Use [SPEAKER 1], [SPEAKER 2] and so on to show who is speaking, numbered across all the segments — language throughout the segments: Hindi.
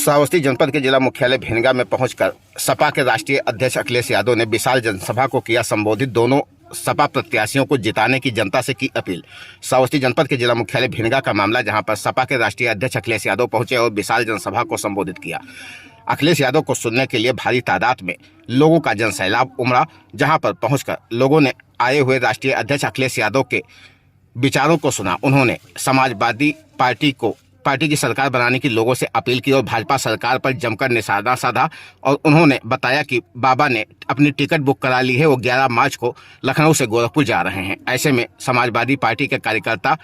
[SPEAKER 1] श्रावस्ती जनपद के जिला मुख्यालय भिनगा में पहुंचकर सपा के राष्ट्रीय अध्यक्ष अखिलेश यादव ने विशाल जनसभा को किया संबोधित। दोनों सपा प्रत्याशियों को जिताने की जनता से की अपील। श्रावस्ती जनपद के जिला मुख्यालय भिनगा का मामला, जहां पर सपा के राष्ट्रीय अध्यक्ष अखिलेश यादव पहुंचे और विशाल जनसभा को संबोधित किया। अखिलेश यादव को सुनने के लिए भारी तादाद में लोगों का जनसैलाब उमड़ा, जहां पर पहुंचकर लोगों ने आए हुए राष्ट्रीय अध्यक्ष अखिलेश यादव के विचारों को सुना। उन्होंने समाजवादी पार्टी की सरकार बनाने की लोगों से अपील की और भाजपा सरकार पर जमकर निशाना साधा। और उन्होंने बताया कि बाबा ने अपनी टिकट बुक करा ली है, वो 11 मार्च को लखनऊ से गोरखपुर जा रहे हैं। ऐसे में समाजवादी पार्टी के कार्यकर्ता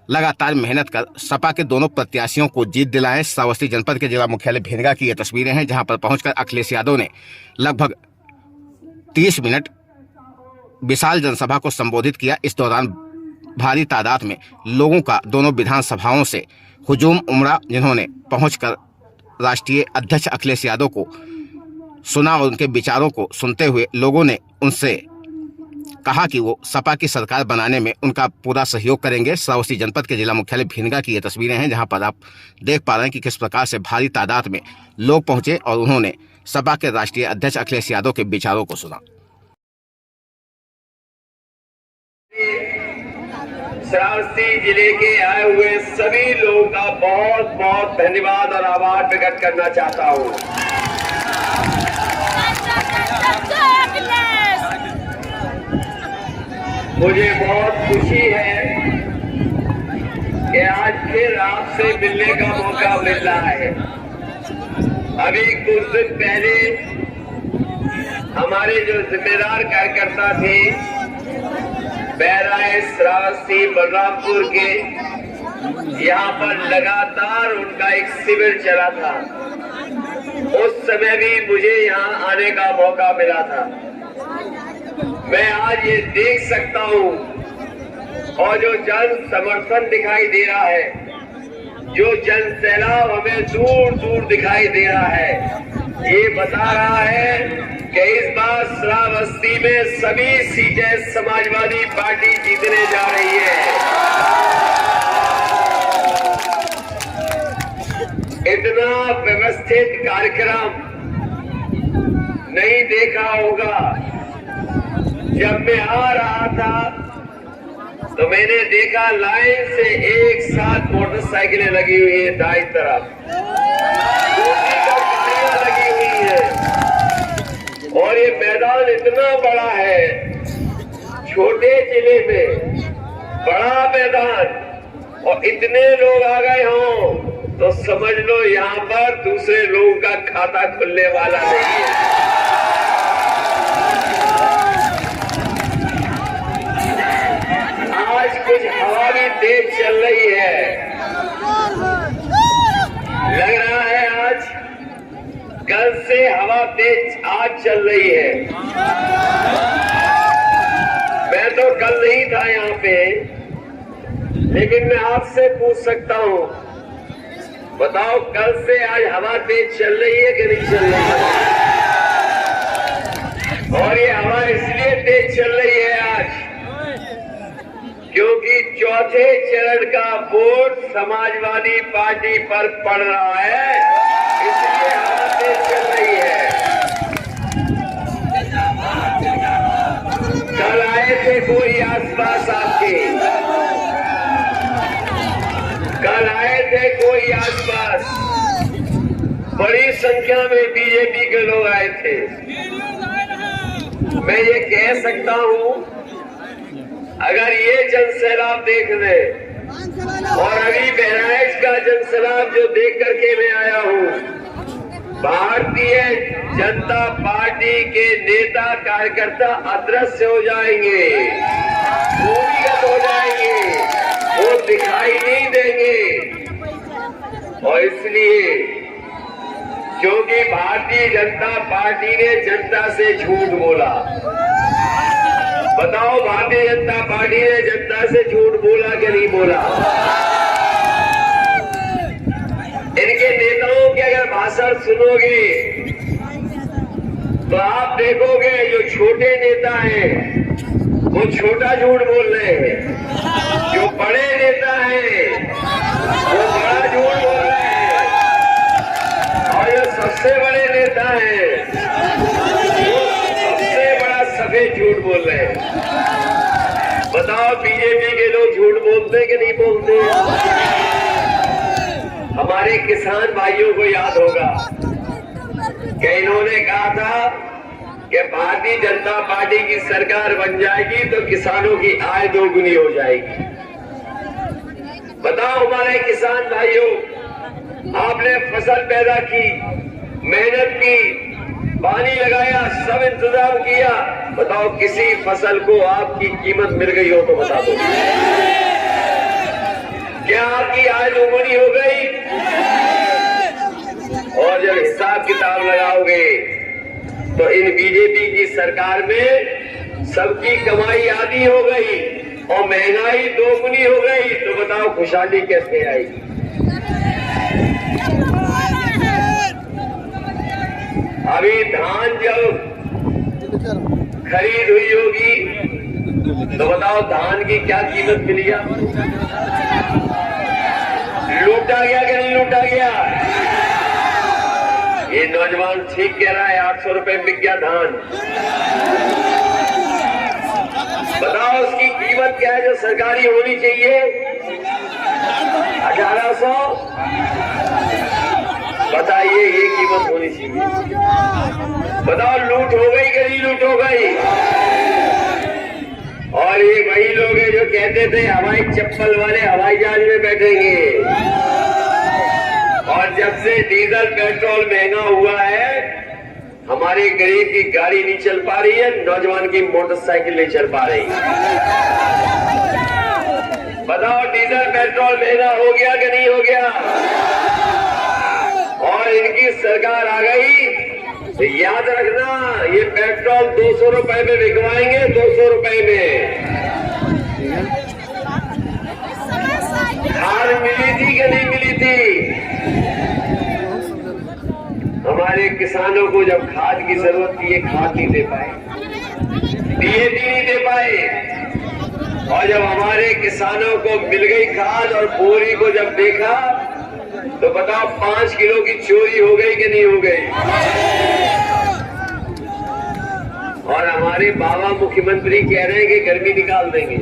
[SPEAKER 1] लगातार मेहनत कर सपा के दोनों प्रत्याशियों को जीत दिलाएं। श्रावस्ती जनपद के जिला मुख्यालय भिनगा की ये तस्वीरें हैं, जहां पर पहुंचकर अखिलेश यादव ने लगभग 30 मिनट विशाल जनसभा को संबोधित किया। इस दौरान भारी तादाद में लोगों का दोनों विधानसभाओं से हुजूम उमड़ा, जिन्होंने पहुंचकर राष्ट्रीय अध्यक्ष अखिलेश यादव को सुना और उनके विचारों को सुनते हुए लोगों ने उनसे कहा कि वो सपा की सरकार बनाने में उनका पूरा सहयोग करेंगे। श्रावस्ती जनपद के जिला मुख्यालय भिनगा की ये तस्वीरें हैं, जहां पर आप देख पा रहे हैं कि किस प्रकार से भारी तादाद में लोग पहुंचे और उन्होंने सपा के राष्ट्रीय अध्यक्ष अखिलेश यादव के विचारों को सुना।
[SPEAKER 2] श्रावस्ती जिले के आए हुए सभी लोगों का बहुत बहुत धन्यवाद और आभार प्रकट करना चाहता हूँ। मुझे बहुत खुशी है कि आज फिर आपसे मिलने का मौका मिल रहा है। अभी कुछ दिन पहले हमारे जो जिम्मेदार कार्यकर्ता थे बैराए श्रावस्ती बलरामपुर के, यहाँ पर लगातार उनका एक शिविर चला था। उस समय भी मुझे यहाँ आने का मौका मिला था। मैं आज ये देख सकता हूँ और जो जन समर्थन दिखाई दे रहा है, जो जन सैलाब हमें दूर दूर दिखाई दे रहा है, ये बता रहा है कि इस बार श्रावस्ती में सभी सीटें समाजवादी पार्टी जीतने जा रही है। इतना व्यवस्थित कार्यक्रम नहीं देखा होगा। जब मैं आ रहा था तो मैंने देखा लाइन से एक साथ मोटरसाइकिलें लगी हुई है, दाईं तरफ दूसरी तरफ गाड़ियां लगी हुई है। और ये मैदान इतना बड़ा है, छोटे जिले में बड़ा मैदान, और इतने लोग आ गए हों तो समझ लो यहाँ पर दूसरे लोगों का खाता खुलने वाला नहीं है। आज कुछ हवा भी तेज चल रही है, लग रहा है आज कल से हवा तेज आज चल रही है। मैं तो कल नहीं था यहाँ पे, लेकिन मैं आपसे पूछ सकता हूँ, बताओ कल से आज हवा तेज चल रही है कि नहीं चल रही है? और ये हवा इसलिए तेज चल रही है आज क्योंकि चौथे चरण का वोट समाजवादी पार्टी पर पड़ रहा है, इसलिए हवा तेज चल रही है। कल आए थे कोई आसपास आपके, कल आए थे कोई आसपास, बड़ी संख्या में बीजेपी के लोग आए थे। मैं ये कह सकता हूँ, अगर ये जनसैलाब देख ले और अभी बहराइच का जनसैलाब जो देख करके मैं आया हूँ, भारतीय जनता पार्टी के नेता कार्यकर्ता अदृश्य हो जाएंगे, भूमिगत हो जाएंगे, वो दिखाई नहीं देंगे। और इसलिए क्योंकि भारतीय जनता पार्टी ने जनता से झूठ बोला। बताओ भारतीय जनता पार्टी ने जनता से झूठ बोला कि नहीं बोला? इनके नेताओं के अगर भाषण सुनोगे तो आप देखोगे जो छोटे नेता हैं वो छोटा झूठ बोल रहे हैं, जो बड़े नेता हैं वो बड़ा झूठ बोल रहे हैं। सफेद झूठ बोल रहे हैं। बताओ बीजेपी के लोग झूठ बोलते कि नहीं बोलते? हमारे किसान भाइयों को याद होगा कि इन्होंने कहा था कि भारतीय जनता पार्टी की सरकार बन जाएगी तो किसानों की आय दोगुनी हो जाएगी। बताओ हमारे किसान भाइयों, आपने फसल पैदा की, मेहनत की, पानी लगाया, सब इंतजाम किया, बताओ किसी फसल को आपकी कीमत मिल गई हो तो बता दो, क्या आपकी आय दोगुनी हो गई? और जब हिसाब किताब लगाओगे तो इन बीजेपी की सरकार में सबकी कमाई आधी हो गई और महंगाई दोगुनी हो गई, तो बताओ खुशहाली कैसे आएगी? अभी धान जब खरीद हुई होगी तो बताओ धान की क्या कीमत मिली? लूटा गया कि नहीं लूटा गया? ये नौजवान ठीक कह रहा है, 800 रुपए बिक गया धान। बताओ उसकी कीमत क्या है जो सरकारी होनी चाहिए? 1800। बताइए, ये कीमत होनी चाहिए। बताओ लूट हो गई कि नहीं लूट हो गई? और ये वही लोग हैं जो कहते थे हवाई चप्पल वाले हवाई जहाज में बैठेंगे, और जब से डीजल पेट्रोल महंगा हुआ है हमारे गरीब की गाड़ी नहीं चल पा रही है, नौजवान की मोटरसाइकिल नहीं चल पा रही। बताओ डीजल पेट्रोल महंगा हो गया कि नहीं हो गया? और इनकी सरकार आ गई तो याद रखना, ये पेट्रोल 200 रुपए में बिकवाएंगे, 200 रुपए में। खाद मिली थी कि नहीं मिली थी? हमारे किसानों को जब खाद की जरूरत थी, ये खाद नहीं दे पाए, डीएपी नहीं दे पाए, और जब हमारे किसानों को मिल गई खाद और बोरी को जब देखा तो बताओ 5 किलो की चोरी हो गई कि नहीं हो गई? और हमारे बाबा मुख्यमंत्री कह रहे हैं कि गर्मी निकाल देंगे।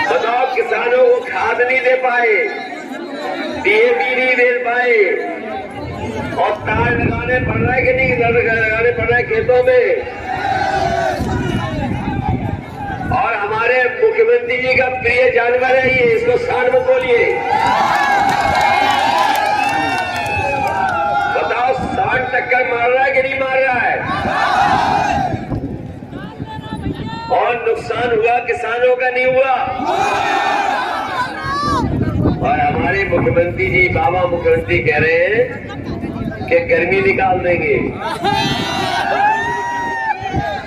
[SPEAKER 2] बताओ किसानों को खाद नहीं दे पाए, डीएपी नहीं दे पाए, और तार लगाने पड़ रहा है कि नहीं लगाने पड़ रहा है खेतों में। और हमारे मुख्यमंत्री जी का प्रिय जानवर है ये, इसको सांड मत बोलिए। बताओ सांड टक्कर मार रहा है कि नहीं मार रहा है? और नुकसान हुआ किसानों का नहीं हुआ? और हमारे मुख्यमंत्री जी, बाबा मुख्यमंत्री कह रहे हैं कि गर्मी निकाल देंगे।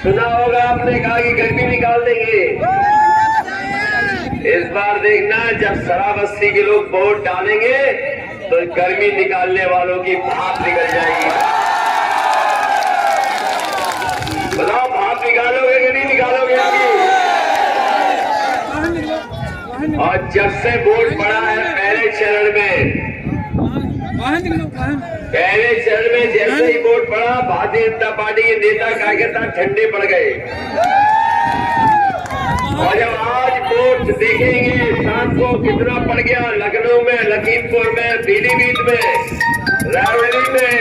[SPEAKER 2] सुना होगा आपने, कहा कि गर्मी निकाल देंगे। इस बार देखना, जब शराबस्ती के लोग वोट डालेंगे तो गर्मी निकालने वालों की भाप निकल जाएगी। बताओ भाप निकालोगे कि नहीं निकालोगे? और जब से वोट पड़ा है पहले चरण में जैसे ही वोट पड़ा, भारतीय जनता पार्टी के नेता कार्यकर्ता ठंडे पड़ गए। और जब आज वोट देखेंगे शाम को कितना पड़ गया, लखनऊ में, लखीमपुर में, पीलीभीत में, रायबरेली में,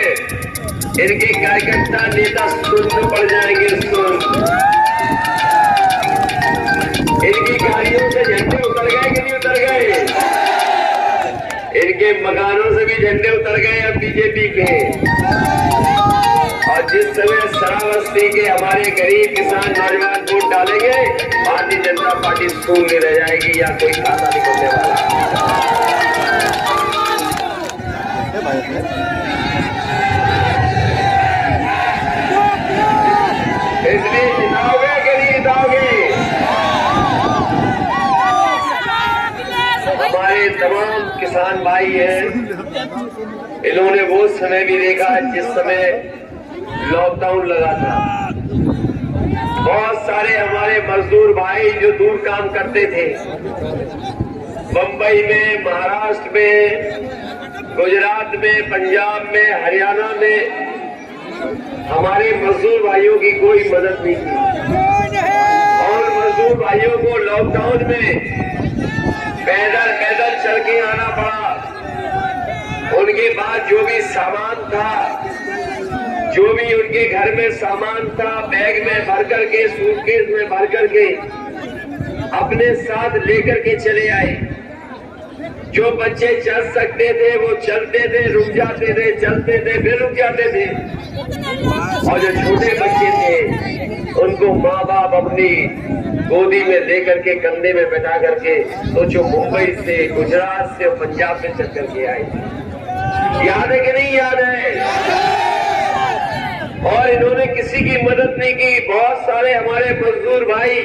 [SPEAKER 2] इनके कार्यकर्ता नेता सुन्न पड़ जाएंगे। इनकी गाड़ियों से झंडे उतर गए कि नहीं उतर गए? इनके मकानों से भी झंडे उतर गए अब बीजेपी के। और जिस समय शराबस्ती के हमारे गरीब किसान नौजवान वोट डालेंगे, भारतीय जनता पार्टी शून्य रह जाएगी या कोई खाता नहीं करने वाला। इसलिए जिताओगे कि नहीं जिताओगे? हमारे तमाम किसान भाई हैं, इन्होंने वो समय भी देखा जिस समय लॉकडाउन लगा था। बहुत सारे हमारे मजदूर भाई जो दूर काम करते थे, बंबई में, महाराष्ट्र में, गुजरात में, पंजाब में, हरियाणा में, हमारे मजदूर भाइयों की कोई मदद नहीं की और मजदूर भाइयों को लॉकडाउन में पैदल पैदल चल के आना पड़ा। उनके पास जो भी सामान था, जो भी उनके घर में सामान था, बैग में भर करके, सूटकेस में भर करके अपने साथ लेकर के चले आए। जो बच्चे चल सकते थे वो चलते थे, रुक जाते थे, चलते थे, फिर रुक जाते थे। और जो छोटे बच्चे थे उनको माँ बाप अपनी गोदी में लेकर के, कंधे में बैठा करके, सोचो मुंबई से, गुजरात से, पंजाब से चल करके आए। याद है कि नहीं याद है? और इन्होंने किसी की मदद नहीं की। बहुत सारे हमारे मजदूर भाई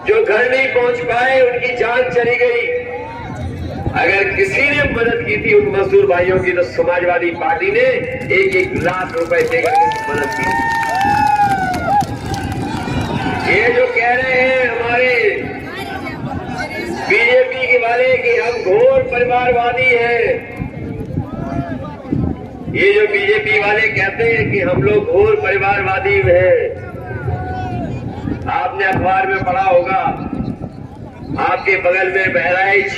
[SPEAKER 2] जो घर नहीं पहुंच पाए, उनकी जान चली गई। अगर किसी ने मदद की थी उन मजदूर भाइयों की, तो समाजवादी पार्टी ने 1-1 लाख रुपए देकर मदद की। ये जो कह रहे हैं हमारे बीजेपी के वाले कि हम घोर परिवारवादी हैं, ये जो बीजेपी वाले कहते हैं कि हम लोग घोर परिवारवादी हैं, आपने अखबार में पढ़ा होगा, आपके बगल में बहराइच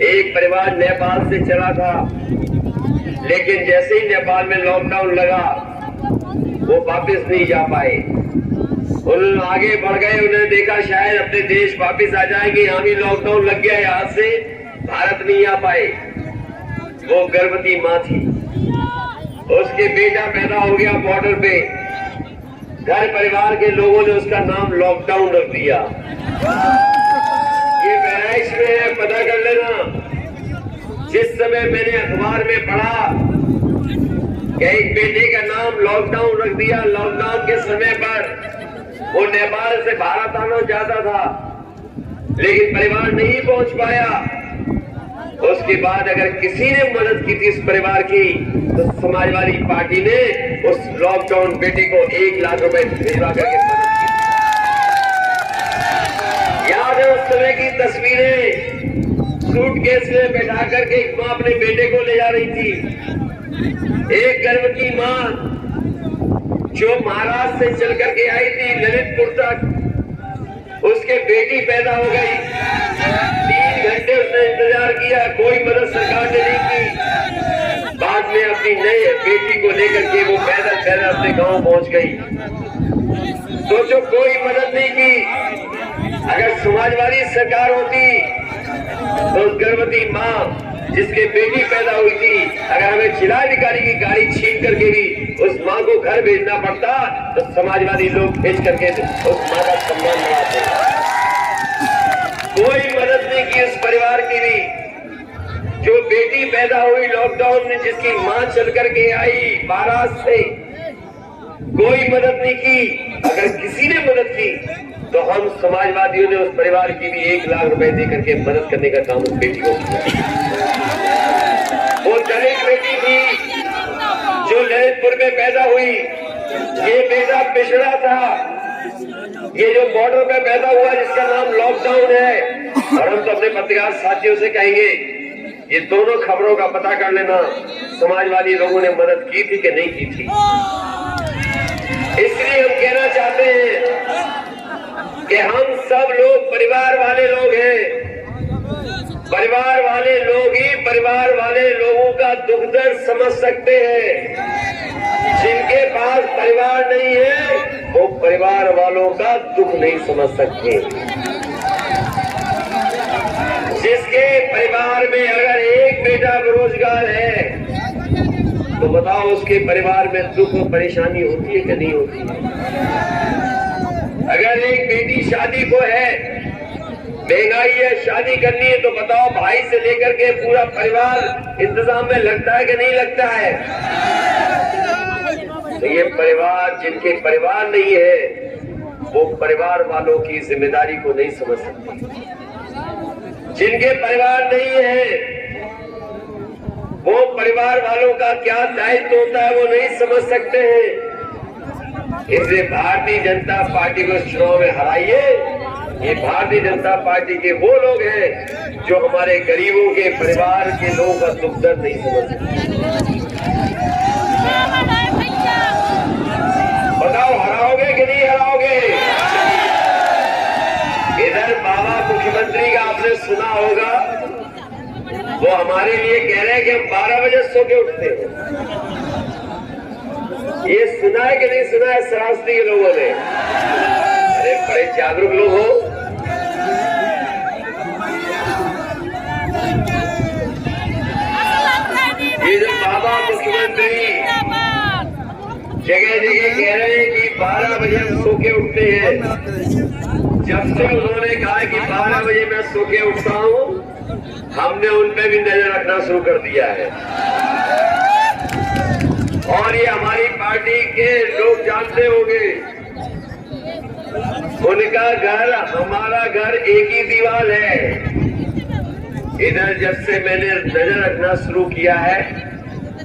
[SPEAKER 2] एक परिवार नेपाल से चला था, लेकिन जैसे ही नेपाल में लॉकडाउन लगा वो वापस नहीं जा पाए। उन्होंने आगे बढ़ गए, उन्होंने देखा शायद अपने देश वापस आ जाएंगे, यहाँ भी लॉकडाउन लग गया, यहाँ से भारत नहीं आ पाए। वो गर्भवती माँ थी, उसके बेटा पैदा हो गया बॉर्डर पे। घर परिवार के लोगों ने उसका नाम लॉकडाउन रख दिया। ये बहराइच में है, पता कर लेना। जिस समय मैंने अखबार में पढ़ा कि एक बेटे का नाम लॉकडाउन रख दिया, लॉकडाउन के समय पर वो नेपाल से भारत आना चाहता था, लेकिन परिवार नहीं पहुंच पाया। उसके बाद अगर किसी ने मदद की थी इस परिवार की, तो समाजवादी पार्टी ने उस लॉकडाउन बेटे को 1 लाख रुपए भिजवा करके मदद की। याद है उस समय की तस्वीरें, सूटकेस में बैठा करके एक माँ अपने बेटे को ले जा रही थी। एक गर्भवती माँ जो महाराष्ट्र से चल करके आई थी ललितपुर तक, उसके बेटी पैदा हो गई। 3 घंटे उसने इंतजार किया, कोई मदद सरकार ने नहीं की। बाद में अपनी नई बेटी को लेकर के वो पैदल पैदल अपने गांव पहुंच गई। सोचो, कोई मदद नहीं की। अगर समाजवादी सरकार होती तो उस गर्भवती माँ जिसके बेटी पैदा हुई थी, अगर हमें जिलाधिकारी की गाड़ी छीन करके भी उस माँ को घर भेजना पड़ता, तो समाजवादी लोग भेज करके उस माँ का सम्मान कराते। कोई मदद नहीं की उस परिवार की भी। जो बेटी पैदा हुई लॉकडाउन में, जिसकी माँ चल करके आई महाराष्ट्र से, कोई मदद नहीं की। अगर किसी ने मदद की तो हम समाजवादियों ने उस परिवार की भी 1 लाख रुपए देकर के मदद करने का काम उस बेटी को किया। वो दलित बेटी थी जो ललितपुर में पैदा हुई। ये बेटा पिछड़ा था, ये जो बॉर्डर पे पैदा हुआ जिसका नाम लॉकडाउन है। और हम तो अपने पत्रकार साथियों से कहेंगे, ये दोनों खबरों का पता कर लेना, समाजवादी लोगों ने मदद की थी कि नहीं की थी। इसलिए हम कहना चाहते हैं कि हम सब लोग परिवार वाले लोग हैं। परिवार वाले लोग ही परिवार वाले लोगों का दुख दर्द समझ सकते हैं। जिनके पास परिवार नहीं है वो परिवार वालों का दुख नहीं समझ सकते। जिसके परिवार में अगर एक बेटा बेरोजगार है, तो बताओ उसके परिवार में दुख और परेशानी होती है कि नहीं होती? अगर एक बेटी शादी को है, महंगाई है, शादी करनी है, तो बताओ भाई से लेकर के पूरा परिवार इंतजाम में लगता है कि नहीं लगता है? तो ये परिवार, जिनके परिवार नहीं है, वो परिवार वालों की जिम्मेदारी को नहीं समझ सकते। जिनके परिवार नहीं है वो परिवार वालों का क्या दायित्व होता है वो नहीं समझ सकते हैं। इसलिए भारतीय जनता पार्टी को चुनाव में हराइए। ये भारतीय जनता पार्टी के वो लोग हैं जो हमारे गरीबों के परिवार के लोगों का दुख दर्द नहीं समझ सकते। सो के उठते हैं। ये सुना है कि नहीं सुना है श्रावस्ती के लोगों ने? अरे बड़े जागरूक लोग हो। ये जो बाबा मुख्यमंत्री जगह जगह कह रहे हैं कि 12 बजे हम सो के उठते हैं, जब से उन्होंने कहा कि 12 बजे मैं सो के उठता हूँ, हमने उन पे भी नजर रखना शुरू कर दिया है। और ये हमारी पार्टी के लोग जानते होंगे, उनका घर हमारा घर एक ही दीवार है। इधर जब से मैंने नजर रखना शुरू किया है,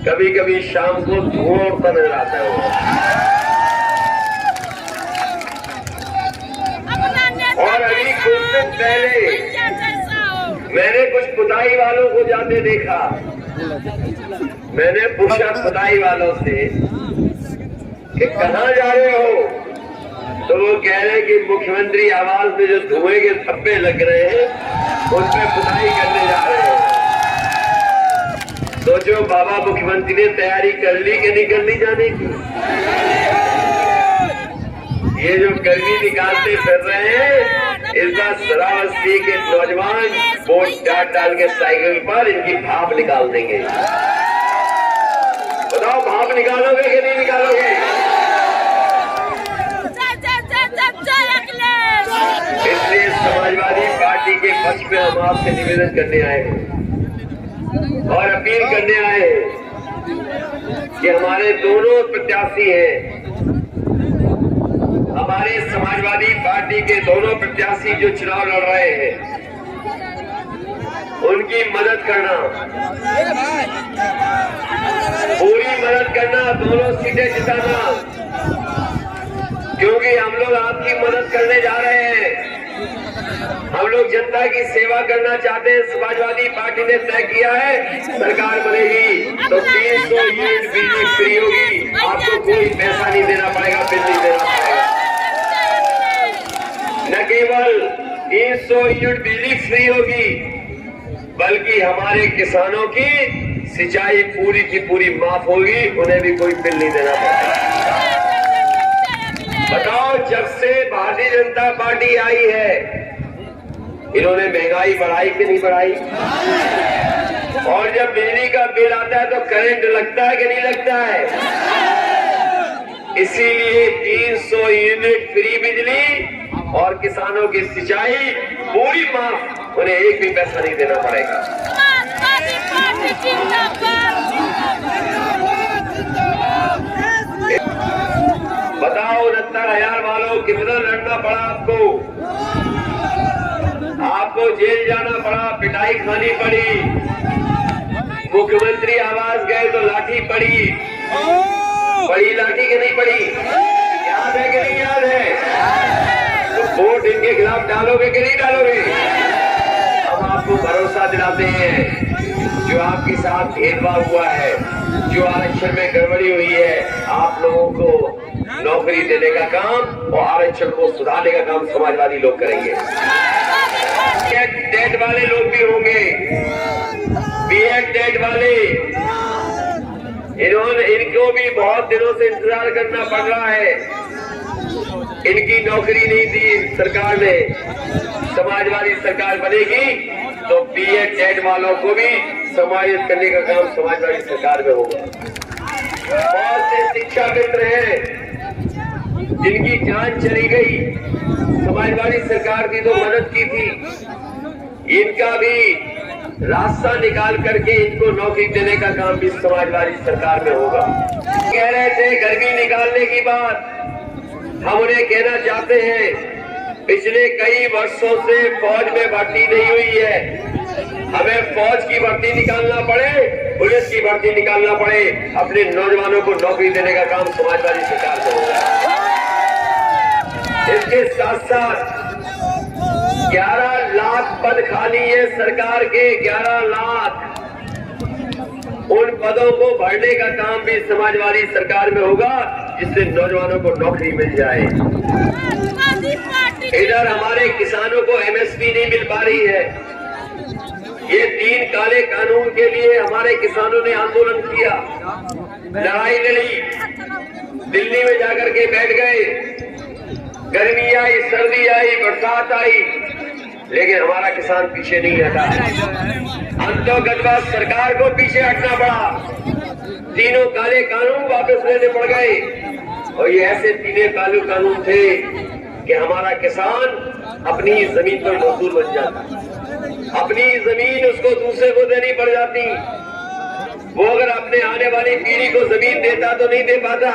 [SPEAKER 2] कभी कभी शाम को धुआं उड़ता नजर आता है। और अभी कुछ दिन पहले मैंने कुछ पुताई वालों को जाते देखा। मैंने पूछा पुताई वालों से कि कहाँ जा रहे हो, तो वो कह रहे कि मुख्यमंत्री आवास में जो धुएं के थप्पे लग रहे हैं उन पे पुताई करने जा रहे हैं। सोचो बाबा मुख्यमंत्री ने तैयारी कर ली कि नहीं कर ली जाने की? ये जो गर्मी निकालते फिर रहे हैं, इस बार श्रावस्ती के नौजवान वोट डाल के साइकिल पर इनकी भाप निकाल देंगे। बताओ भाप निकालोगे कि नहीं निकालोगे? इसलिए समाजवादी पार्टी के पक्ष में हम आपसे निवेदन करने आए हैं और अपील करने आए हैं कि हमारे दोनों प्रत्याशी हैं, हमारे समाजवादी पार्टी के दोनों प्रत्याशी जो चुनाव लड़ रहे हैं, उनकी मदद करना, पूरी मदद करना, दोनों सीटें जिताना, क्योंकि हम लोग आपकी मदद करने जा रहे हैं। हम लोग जनता की सेवा करना चाहते हैं। समाजवादी पार्टी ने तय किया है, सरकार बनेगी तो 300 यूनिट बिजली फ्री होगी, आपको कोई पैसा नहीं देना पड़ेगा, बिल नहीं देना पड़ेगा। न केवल 300 यूनिट बिजली फ्री होगी, बल्कि हमारे किसानों की सिंचाई पूरी की पूरी माफ होगी, उन्हें भी कोई बिल नहीं देना पड़ेगा। बताओ, जब से भारतीय जनता पार्टी आई है, इन्होंने महंगाई बढ़ाई कि नहीं बढ़ाई? और जब बिजली का बिल आता है तो करंट लगता है कि नहीं लगता है? इसीलिए 300 यूनिट फ्री बिजली और किसानों की सिंचाई पूरी माफ, उन्हें एक भी पैसा नहीं देना पड़ेगा। बताओ 69,000 वालों, कितना लड़ना पड़ा आपको? आपको जेल जाना पड़ा, पिटाई खानी पड़ी, मुख्यमंत्री आवास गए तो लाठी पड़ी। पड़ी लाठी कि नहीं पड़ी? याद है कि नहीं याद है? तो वोट इनके खिलाफ डालोगे कि नहीं डालोगे? हम आपको भरोसा दिलाते हैं, जो आपके साथ भेदभाव हुआ है, जो आरक्षण में गड़बड़ी हुई है, आप लोगों को नौकरी देने का काम और आरक्षण को सुधारने का काम समाजवादी लोग करेंगे। डेट वाले लोग भी होंगे, बीएड डेट वाले, इनको भी बहुत दिनों से इंतजार करना पड़ रहा है। इनकी नौकरी नहीं दी सरकार ने। समाजवादी सरकार बनेगी तो बीएड डेट वालों को भी समाहित करने का काम समाजवादी सरकार में होगा। बहुत से शिक्षा मित्र हैं जिनकी जान चली गई, समाजवादी सरकार की तो मदद की थी, इनका भी रास्ता निकाल करके इनको नौकरी देने का काम भी समाजवादी सरकार में होगा। कह रहे थे गर्मी निकालने की बात, हम उन्हें कहना चाहते हैं, पिछले कई वर्षों से फौज में भर्ती नहीं हुई है। हमें फौज की भर्ती निकालना पड़े, पुलिस की भर्ती निकालना पड़े, अपने नौजवानों को नौकरी देने का काम समाजवादी सरकार में होगा। इसके साथ साथ 11 लाख पद खाली है सरकार के, 11 लाख, उन पदों को भरने का काम भी समाजवादी सरकार में होगा, जिससे नौजवानों को नौकरी मिल जाए। इधर हमारे किसानों को एमएसपी नहीं मिल पा रही है, ये 3 काले कानून के लिए हमारे किसानों ने आंदोलन किया, लड़ाई लड़ी, दिल्ली में जाकर के बैठ गए। गर्मी आई, सर्दी आई, बरसात आई, लेकिन हमारा किसान पीछे नहीं हटा। अंतोगत सरकार को पीछे हटना पड़ा। तीनों काले कानून वापस लेने पड़ गए, और ये ऐसे तीनों काले कानून थे कि हमारा किसान अपनी जमीन पर मजदूर बन जाता, अपनी जमीन उसको दूसरे को देनी पड़ जाती। वो अगर अपने आने वाली पीढ़ी को जमीन देता तो नहीं दे पाता।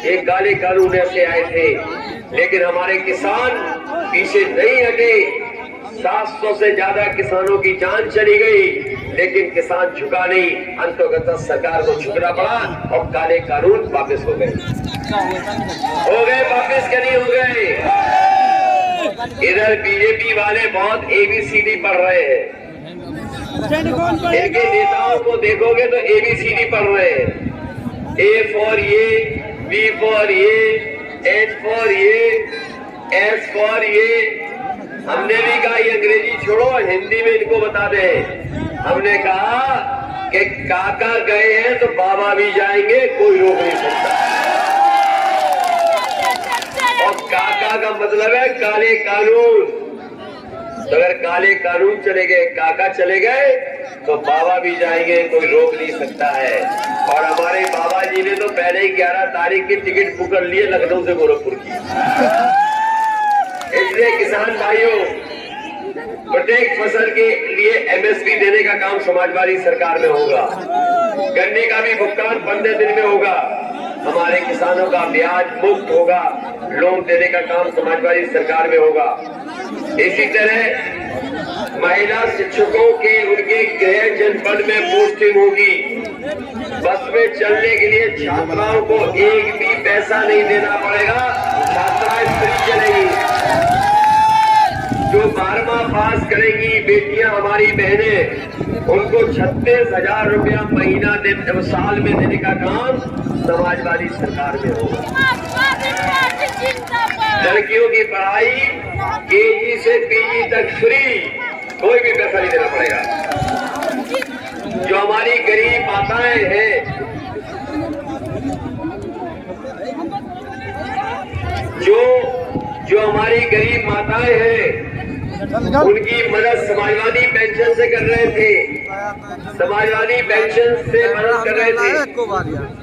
[SPEAKER 2] ये काले कानून ऐसे आए थे, लेकिन हमारे किसान पीछे नहीं हटे। 700 से ज्यादा किसानों की जान चली गई, लेकिन किसान झुका नहीं। अंततः सरकार को झुकना पड़ा और काले कानून वापस हो गए वापस के नहीं हो गए। इधर बीजेपी वाले बहुत ABCD पढ़ रहे हैं। इनके नेताओं को देखोगे तो ABCD पढ़ रहे हैं। A for ये, B for ये, H for ये, S for ये। हमने भी कहा ये अंग्रेजी छोड़ो, हिंदी में इनको बता दे। हमने कहा कि काका गए हैं तो बाबा भी जाएंगे, कोई रोक नहीं सकता। और काका का मतलब है काले कानून। तो अगर काले कानून चले गए, काका चले गए, तो बाबा भी जाएंगे, कोई रोक नहीं सकता है। और हमारे बाबा जी ने तो पहले ही 11 तारीख की टिकट बुक कर लिए लखनऊ से गोरखपुर की। इसलिए किसान भाइयों, प्रत्येक फसल के लिए MSP देने का काम समाजवादी सरकार में होगा। गन्ने का भी भुगतान 15 दिन में होगा। हमारे किसानों का ब्याज मुक्त होगा। लोन देने का काम समाजवादी सरकार में होगा। इसी तरह महिला शिक्षकों के उनके गृह जनपद में पोस्टिंग होगी। बस में चलने के लिए छात्राओं को एक भी पैसा नहीं देना पड़ेगा। छात्राएं फ्री चलेगी। जो 12वां पास करेंगी बेटियां, हमारी बहनें, उनको 36,000 रुपया महीना साल में देने का काम समाजवादी सरकार में होगा। लड़कियों की पढ़ाई KG से PG तक फ्री, कोई भी पैसा नहीं देना पड़ेगा। जो हमारी गरीब माताएं हैं, जो हमारी गरीब माताएं हैं, उनकी मदद समाजवादी पेंशन से कर रहे थे। समाजवादी पेंशन से मदद कर रहे थे।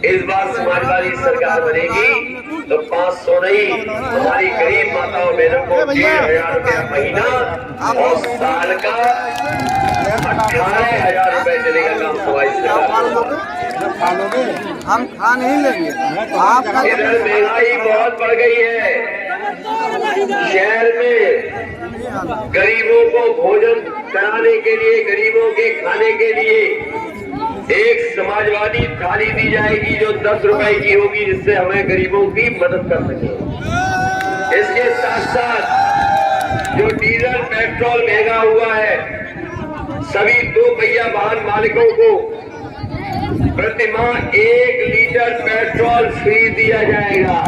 [SPEAKER 2] इस बार समाजवादी सरकार बनेगी तो 500 नहीं, हमारी गरीब माताओं बहनों को 1,000 रुपया महीना और साल का 18,000 रुपए देने का काम समाजवादी सरकार।
[SPEAKER 3] हम खा नहीं लेंगे।
[SPEAKER 2] इधर महंगाई बहुत बढ़ गई है। शहर में गरीबों को भोजन कराने के लिए, गरीबों के खाने के लिए एक समाजवादी थाली दी जाएगी जो 10 रुपए की होगी, जिससे हमें गरीबों की मदद कर सके। इसके साथ साथ जो डीजल पेट्रोल महंगा हुआ है, सभी 2 पहिया वाहन मालिकों को प्रति माह 1 लीटर पेट्रोल फ्री दिया जाएगा।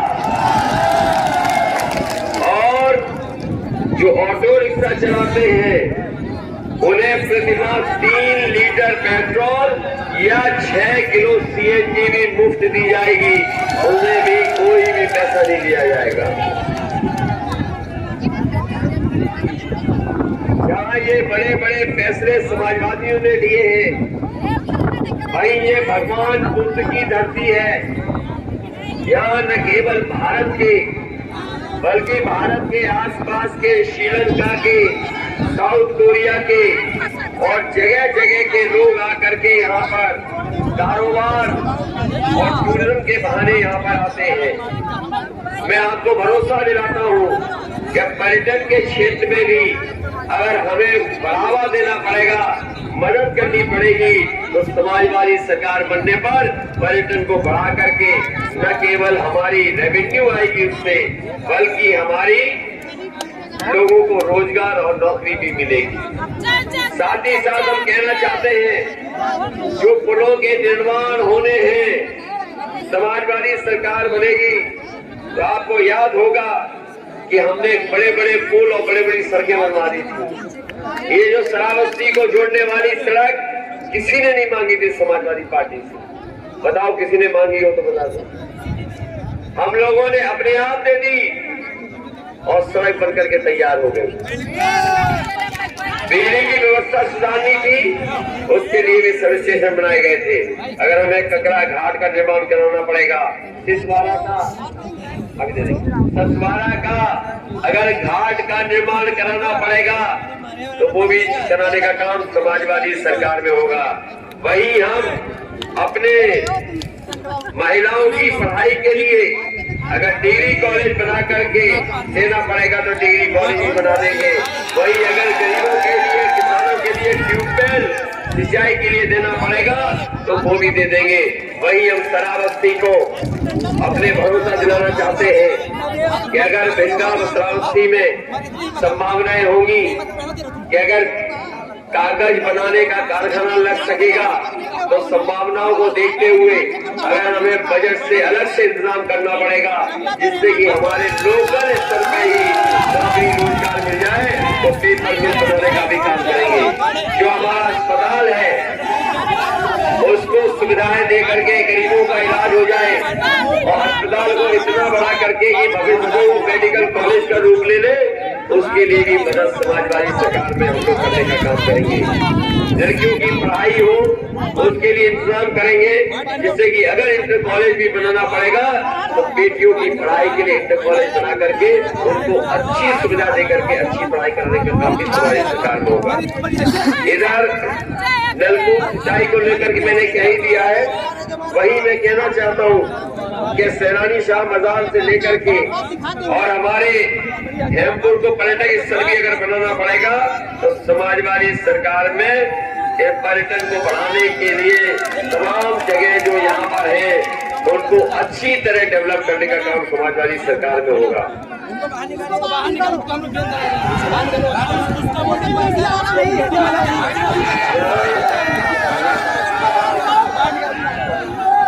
[SPEAKER 2] और जो ऑटो रिक्शा चलाते हैं उन्हें प्रति माह 3 लीटर पेट्रोल या 6 किलो CNG भी मुफ्त दी जाएगी। उन्हें भी कोई भी पैसा नहीं दिया जाएगा। जहाँ ये बड़े बड़े फैसले समाजवादियों ने लिए हैं, भाई ये भगवान बुद्ध की धरती है। यहाँ न केवल भारत के बल्कि भारत के आसपास के श्रीलंका के, साउथ कोरिया के और जगह जगह के लोग आकर के यहाँ पर कारोबार और टूरिज्म के बहाने यहाँ पर आते हैं। मैं आपको भरोसा दिलाता हूँ कि पर्यटन के क्षेत्र में भी अगर हमें बढ़ावा देना पड़ेगा, मदद करनी पड़ेगी, तो समाजवादी सरकार बनने पर पर्यटन को बढ़ा करके न केवल हमारी रेवेन्यू आएगी उससे, बल्कि हमारी लोगों को रोजगार और नौकरी भी मिलेगी। साथ ही साथ हम कहना चाहते हैं, जो पुलों के निर्माण होने हैं, समाजवादी सरकार बनेगी तो आपको याद होगा कि हमने बड़े बड़े पुल और बड़ी बड़ी सड़कें बनवा दी थी। ये जो श्रावस्ती को जोड़ने वाली सड़क किसी ने नहीं मांगी थी समाजवादी पार्टी से। बताओ किसी ने मांगी हो तो बता दो। हम लोगों ने अपने आप दे दी और सड़क बनकर के तैयार हो गई। बिजली की व्यवस्था सुधारनी थी, उसके लिए भी सब स्टेशन बनाए गए थे। अगर हमें ककरा घाट का निर्माण कराना पड़ेगा, सिसवारा का अगर घाट का निर्माण कराना पड़ेगा तो वो भी कराने का काम समाजवादी सरकार में होगा। वही हम अपने महिलाओं की पढ़ाई के लिए अगर डिग्री कॉलेज बना करके देना पड़ेगा तो डिग्री कॉलेज भी बना देंगे। वही अगर गरीबों के लिए, किसानों के लिए ट्यूबवेल सिंचाई के लिए देना पड़ेगा तो वो भी दे देंगे। वही हम श्रावस्ती को अपने भरोसा दिलाना चाहते हैं कि अगर भिंडा श्रावस्ती में संभावनाएं होंगी कि अगर कागज बनाने का कारखाना लग सकेगा तो संभावनाओं को देखते हुए अगर हमें बजट से अलग से इंतजाम करना पड़ेगा जिससे कि हमारे लोकल स्तर पे ही नौकरी रोजगार मिल जाए तो पेपर मिल बनाने का भी काम करेंगे। जो हमारा अस्पताल है उसको सुविधाएं दे करके गरीबों का इलाज हो जाए और अस्पताल को इतना बड़ा करके कि भविष्य में मेडिकल कॉलेज का रूप ले ले, उसके लिए भी मदद समाजवादी सरकार में हम लोग करने का काम करेंगे। लड़कियों की पढ़ाई हो उसके लिए इंतजाम करेंगे जिससे कि अगर इंटर कॉलेज भी बनाना पड़ेगा तो बेटियों की पढ़ाई के लिए इंटर कॉलेज बना करके उनको अच्छी सुविधा दे करके अच्छी पढ़ाई कराने का काम भी समाजवादी सरकार में होगा। इधर नलकूप सिंचाई को लेकर के मैंने कह ही दिया है। वही मैं कहना चाहता हूँ कि सैलानी शाह मजार से लेकर के और हमारे हेमपुर को पर्यटक स्थल भी अगर बनाना पड़ेगा तो समाजवादी सरकार में पर्यटन को बढ़ाने के लिए तमाम जगह जो यहाँ पर है उनको अच्छी तरह डेवलप करने का काम समाजवादी सरकार में होगा।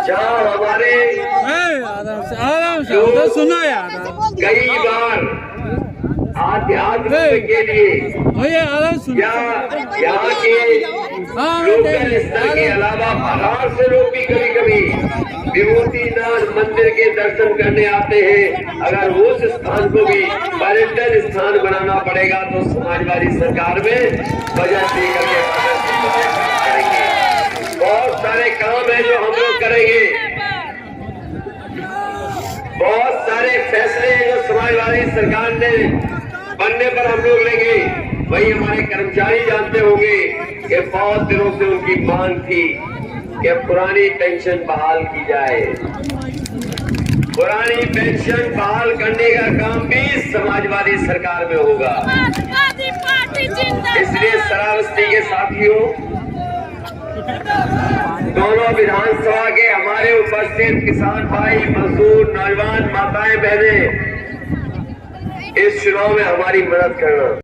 [SPEAKER 2] जहाँ हमारे
[SPEAKER 3] सुनो यार,
[SPEAKER 2] कई बार आध्यात्म के लिए या यहाँ के लोकल स्तर के अलावा बाहर से लोग भी कभी कभी विभूतिनाथ मंदिर के दर्शन करने आते हैं। अगर उस स्थान को भी पर्यटन स्थान बनाना पड़ेगा तो समाजवादी सरकार में बजट दे करके करेंगे। बहुत सारे काम है जो हम लोग करेंगे, बहुत सारे फैसले हैं जो समाजवादी सरकार ने बनने पर हम लोग लेंगे। वही हमारे कर्मचारी जानते होंगे कि बहुत दिनों से उनकी मांग थी कि पुरानी पेंशन बहाल की जाए। पुरानी पेंशन बहाल करने का काम भी समाजवादी सरकार में होगा। इसलिए श्रावस्ती के साथियों, दोनों विधानसभा के हमारे उपस्थित किसान भाई, मजदूर, नौजवान, माताएं, बहनें, इस चुनाव में हमारी मदद करना।